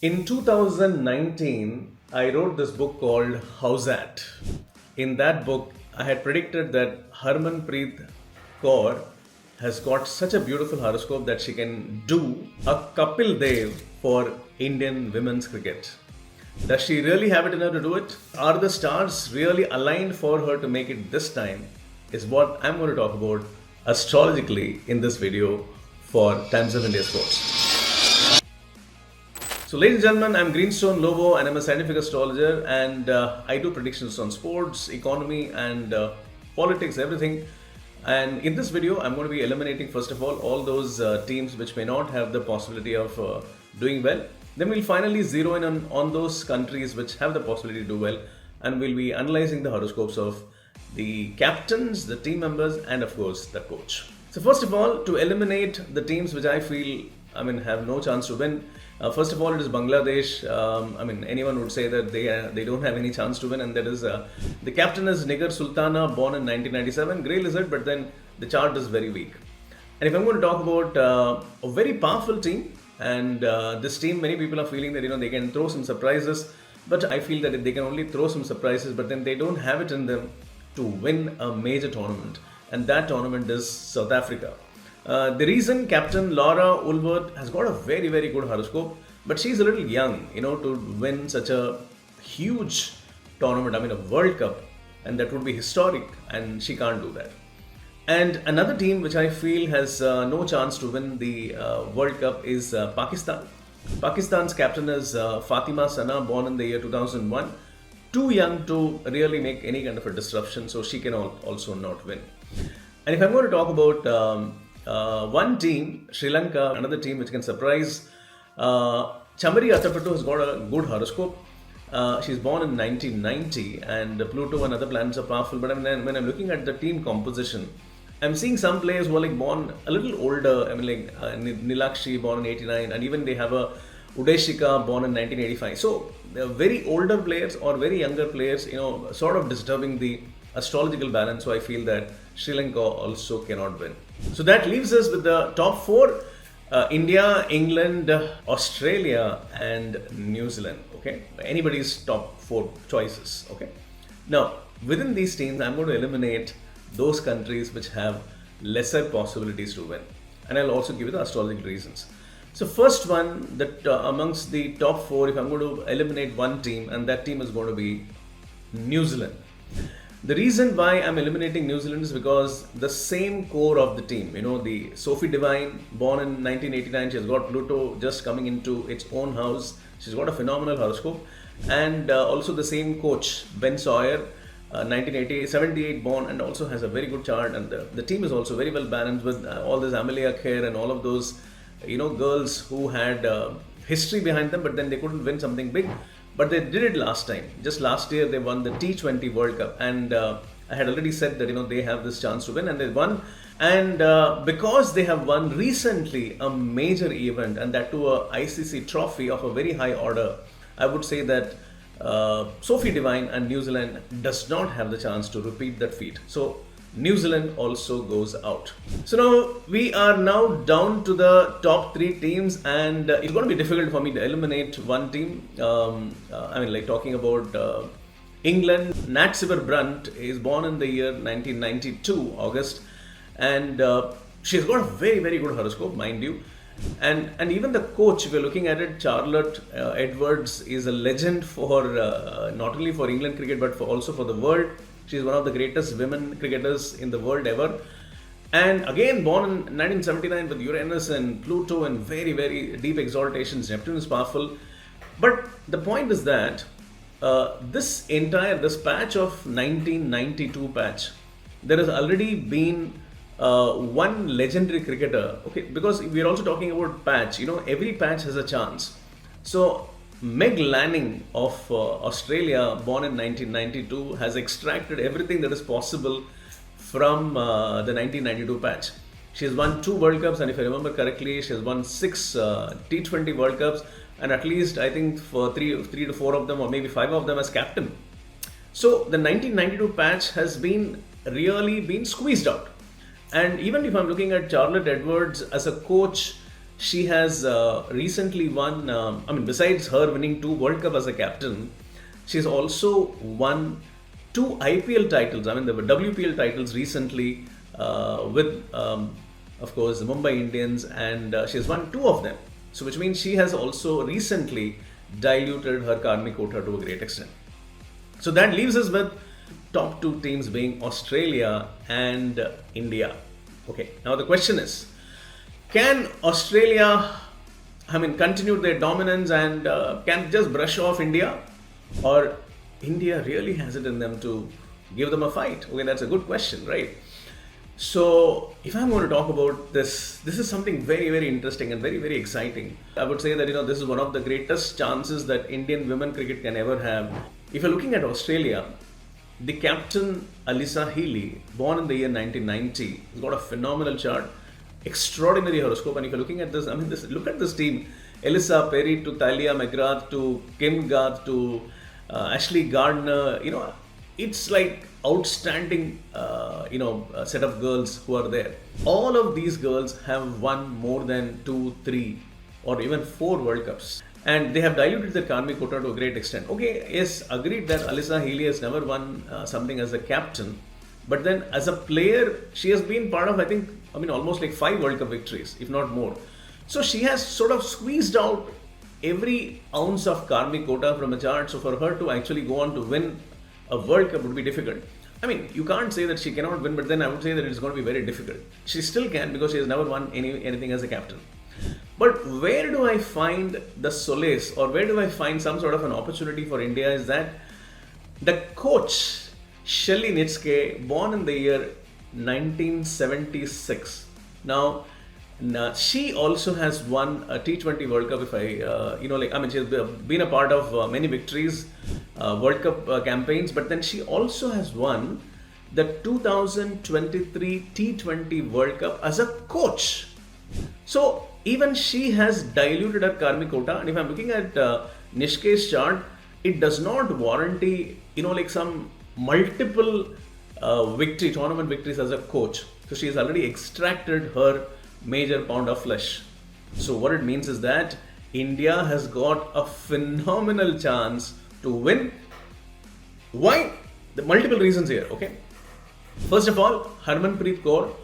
In 2019, I wrote this book called How's That? In that book, I had predicted that Harmanpreet Kaur has got such a beautiful horoscope that she can do a Kapil Dev for Indian women's cricket. Does she really have it in her to do it? Are the stars really aligned for her to make it this time? Is what I'm going to talk about astrologically in this video for Times of India Sports. So, ladies and gentlemen, I'm Greenstone Lobo and I'm a scientific astrologer, and I do predictions on sports, economy, and politics, everything. And in this video, I'm going to be eliminating, first of all those teams which may not have the possibility of doing well. Then we'll finally zero in on those countries which have the possibility to do well, and we'll be analyzing the horoscopes of the captains, the team members, and of course the coach. So, first of all, to eliminate the teams which I feel have no chance to win. First of all, it is Bangladesh. Anyone would say that they don't have any chance to win, and that is the captain is Nigar Sultana, born in 1997, Grey Lizard, but then the chart is very weak. And if I'm going to talk about a very powerful team, and this team, many people are feeling that they can throw some surprises, but I feel that they can only throw some surprises, but then they don't have it in them to win a major tournament, and that tournament is South Africa. The reason Captain Laura Ulvert has got a very, very good horoscope, but she's a little young, to win such a huge tournament, a World Cup, and that would be historic, and she can't do that. And another team which I feel has no chance to win the World Cup is Pakistan. Pakistan's captain is Fatima Sana, born in the year 2001. Too young to really make any kind of a disruption, so she can also not win. And if I'm going to talk about one team, Sri Lanka, another team which can surprise. Chamari Atapattu has got a good horoscope. She's born in 1990, and Pluto and other planets are powerful. But when I'm looking at the team composition, I'm seeing some players who are born a little older. Nilakshi, born in 89, and even they have a Udeshika, born in 1985. So they're very older players or very younger players, sort of disturbing the astrological balance. So I feel that Sri Lanka also cannot win. So that leaves us with the top four: India, England, Australia, and New Zealand. Okay, anybody's top four choices. Okay, now within these teams, I'm going to eliminate those countries which have lesser possibilities to win, and I'll also give you the astrological reasons. So first one, that amongst the top four, if I'm going to eliminate one team, and that team is going to be New Zealand. The reason why I'm eliminating New Zealand is because the same core of the team, the Sophie Devine, born in 1989, she's got Pluto just coming into its own house. She's got a phenomenal horoscope. And also the same coach, Ben Sawyer, 1978 born, and also has a very good chart. And the team is also very well balanced with all this Amelia Kerr and all of those, girls who had history behind them, but then they couldn't win something big. But they did it last time. Just last year, they won the T20 World Cup. And I had already said that, they have this chance to win, and they won. And because they have won recently a major event, and that to a ICC trophy of a very high order, I would say that Sophie Devine and New Zealand does not have the chance to repeat that feat. So New Zealand also goes out. So now we are now down to the top three teams, and it's going to be difficult for me to eliminate one team. Talking about England, Nat Sciver-Brunt is born in the year 1992, August, and she's got a very, very good horoscope, mind you. And even the coach, if you're looking at it, Charlotte Edwards is a legend for not only for England cricket but also for the world. She's one of the greatest women cricketers in the world ever. And again, born in 1979 with Uranus and Pluto and very, very deep exaltations. Neptune is powerful. But the point is that this patch of 1992 patch, there has already been one legendary cricketer. Okay, because we're also talking about patch. Every patch has a chance. So Meg Lanning of Australia, born in 1992, has extracted everything that is possible from the 1992 patch. She has won 2 World Cups, and if I remember correctly, she has won 6 T20 World Cups, and at least I think for three to 4 of them, or maybe 5 of them as captain. So the 1992 patch has really been squeezed out. And even if I'm looking at Charlotte Edwards as a coach, she has recently won, besides her winning 2 World Cup as a captain, she's also won 2 IPL titles, the WPL titles recently with, of course, the Mumbai Indians, and she has won 2 of them. So, which means she has also recently diluted her karmic quota to a great extent. So that leaves us with top 2 teams being Australia and India. Okay, now the question is, can Australia, continue their dominance and can just brush off India, or India really has it in them to give them a fight? Okay, that's a good question, right? So, if I'm going to talk about this is something very, very interesting and very, very exciting. I would say that this is one of the greatest chances that Indian women cricket can ever have. If you're looking at Australia, the captain Alyssa Healy, born in the year 1990, has got a phenomenal chart, extraordinary horoscope. And if you're looking at this, look at this team: Alyssa Perry to Talia McGrath to Kim Garth to Ashley Gardner. It's like outstanding, set of girls who are there. All of these girls have won more than 2, 3, or even 4 World Cups. And they have diluted their karmic quota to a great extent. Okay, yes, agreed that Alyssa Healy has never won something as a captain. But then as a player, she has been part of, almost like 5 World Cup victories, if not more. So she has sort of squeezed out every ounce of karmic quota from a chart. So for her to actually go on to win a World Cup would be difficult. You can't say that she cannot win, but then I would say that it's going to be very difficult. She still can, because she has never won anything as a captain. But where do I find the solace, or where do I find some sort of an opportunity for India, is that the coach, Shelly Nitske, born in the year 1976. Now, she also has won a T20 World Cup. She has been a part of many victories, World Cup campaigns, but then she also has won the 2023 T20 World Cup as a coach. So even she has diluted her karmic quota. And if I'm looking at Nishke's chart, it does not warranty, some multiple tournament victories as a coach. So she has already extracted her major pound of flesh. So what it means is that India has got a phenomenal chance to win. Why? The multiple reasons here, okay? First of all, Harmanpreet Kaur.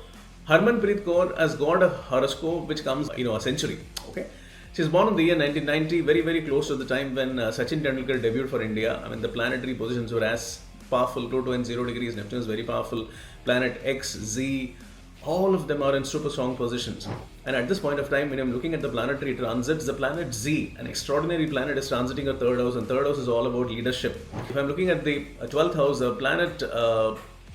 Harmanpreet Kaur has got a horoscope which comes, a century, okay? She's born in the year 1990, very, very close to the time when Sachin Tendulkar debuted for India. The planetary positions were as powerful. Pluto in 0 degrees, Neptune is very powerful. Planet X, Z, all of them are in super strong positions. And at this point of time, when I'm looking at the planetary transits, the planet Z, an extraordinary planet, is transiting a 3rd house, and 3rd house is all about leadership. If I'm looking at the 12th house, the planet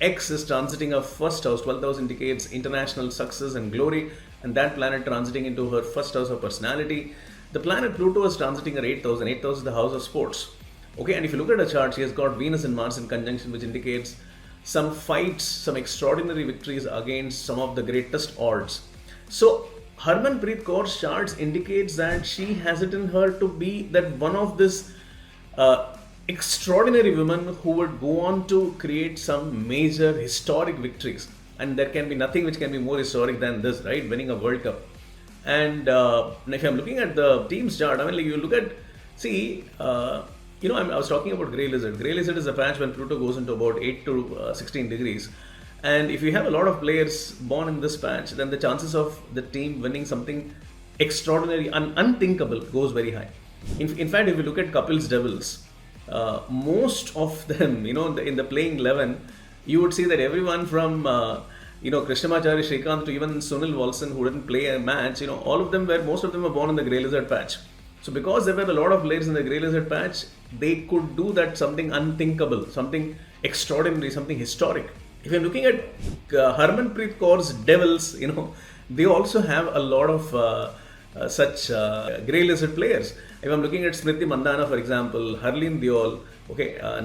X is transiting a 1st house. 12th house indicates international success and glory, and that planet transiting into her 1st house of personality. The planet Pluto is transiting her 8th house, and 8th house is the house of sports. Okay, and if you look at a chart, she has got Venus and Mars in conjunction, which indicates some fights, some extraordinary victories against some of the greatest odds. So Harmanpreet Kaur's charts indicates that she has it in her to be that one of this extraordinary women who would go on to create some major historic victories. And there can be nothing which can be more historic than this, right? Winning a World Cup. And if I'm looking at the team's chart, you look at, I was talking about Grey Lizard. Grey Lizard is a patch when Pluto goes into about 8 to 16 degrees. And if you have a lot of players born in this patch, then the chances of the team winning something extraordinary and unthinkable goes very high. In fact, if you look at Kapil's Devils, most of them, in the playing 11, you would see that everyone from, Krishnamacharya Srikanth to even Sunil Walson, who didn't play a match, most of them were born in the Grey Lizard patch. So because there were a lot of players in the Grey Lizard patch, they could do that something unthinkable, something extraordinary, something historic. If you're looking at Harmanpreet Kaur's Devils, they also have a lot of such Grey Lizard players. If I'm looking at Smriti Mandhana, for example, Harleen Deol,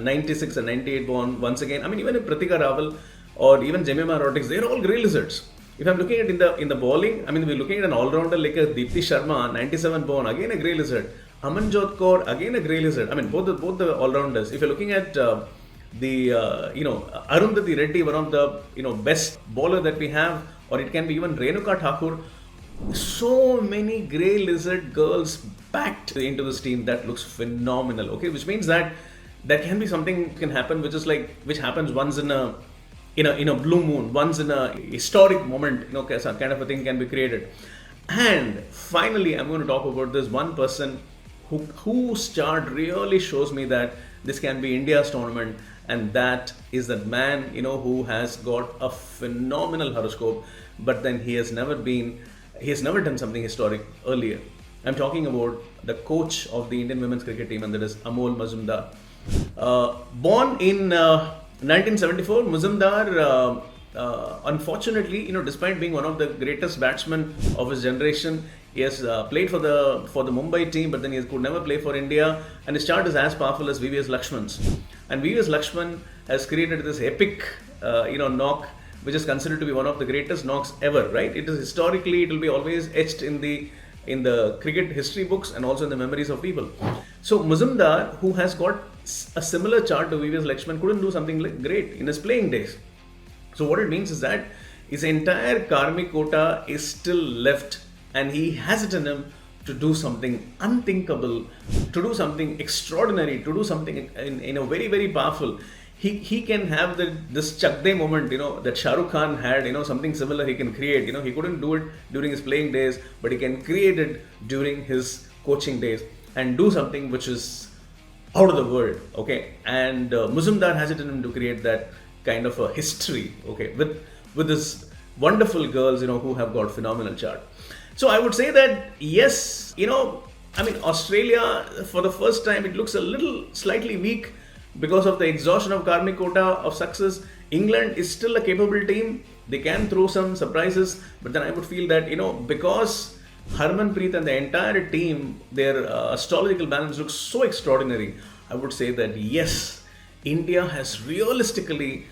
96 and 98 born once again. Even if Pratika Rawal or even Jemima Rodriguez, they're all Grey Lizards. If I'm looking at in the bowling, we're looking at an all-rounder like a Deepti Sharma, 97 born, again a Grey Lizard. Amanjot Kaur, again a Grey Lizard. Both the all-rounders. If you're looking at Arundhati Reddy, one of the best bowler that we have, or it can be even Renuka Thakur, So many grey lizard girls packed into this team. That looks phenomenal. Okay, which means that there can be something can happen, which is like which happens once in a blue moon, once in a historic moment. Some kind of a thing can be created. And finally, I'm going to talk about this one person whose chart really shows me that this can be India's tournament, and that is that man, who has got a phenomenal horoscope, but then he has never done something historic earlier. I'm talking about the coach of the Indian women's cricket team, and that is Amol Mazumdar. Born in 1974, Mazumdar, unfortunately, despite being one of the greatest batsmen of his generation, he has played for the Mumbai team, but then he could never play for India. And his chart is as powerful as VVS Lakshman's. And VVS Lakshman has created this epic, knock, which is considered to be one of the greatest knocks ever. Right? It is historically, it will be always etched in the cricket history books and also in the memories of people. So Mazumdar, who has got a similar chart to VVS Lakshman, couldn't do something like great in his playing days. So what it means is that his entire karmic quota is still left, and he has it in him to do something unthinkable, to do something extraordinary, to do something in a very, very powerful. He can have this Chak De moment, that Shah Rukh Khan had, something similar he can create. He couldn't do it during his playing days, but he can create it during his coaching days and do something which is out of the world, okay? And Mazumdar has it in him to create that kind of a history, okay, with this wonderful girls, who have got phenomenal chart. So I would say that yes, Australia for the first time it looks a little slightly weak because of the exhaustion of karmic quota of success. England is still a capable team. They can throw some surprises, but then I would feel that because Harmanpreet and the entire team, their astrological balance looks so extraordinary, I would say that yes, India has realistically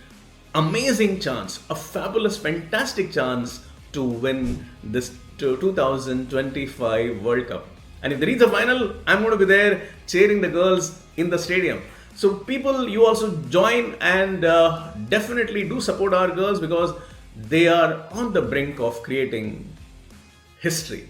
amazing chance, a fabulous, fantastic chance to win this 2025 World Cup. And if they reach the final, I'm going to be there cheering the girls in the stadium. So people, you also join and definitely do support our girls because they are on the brink of creating history.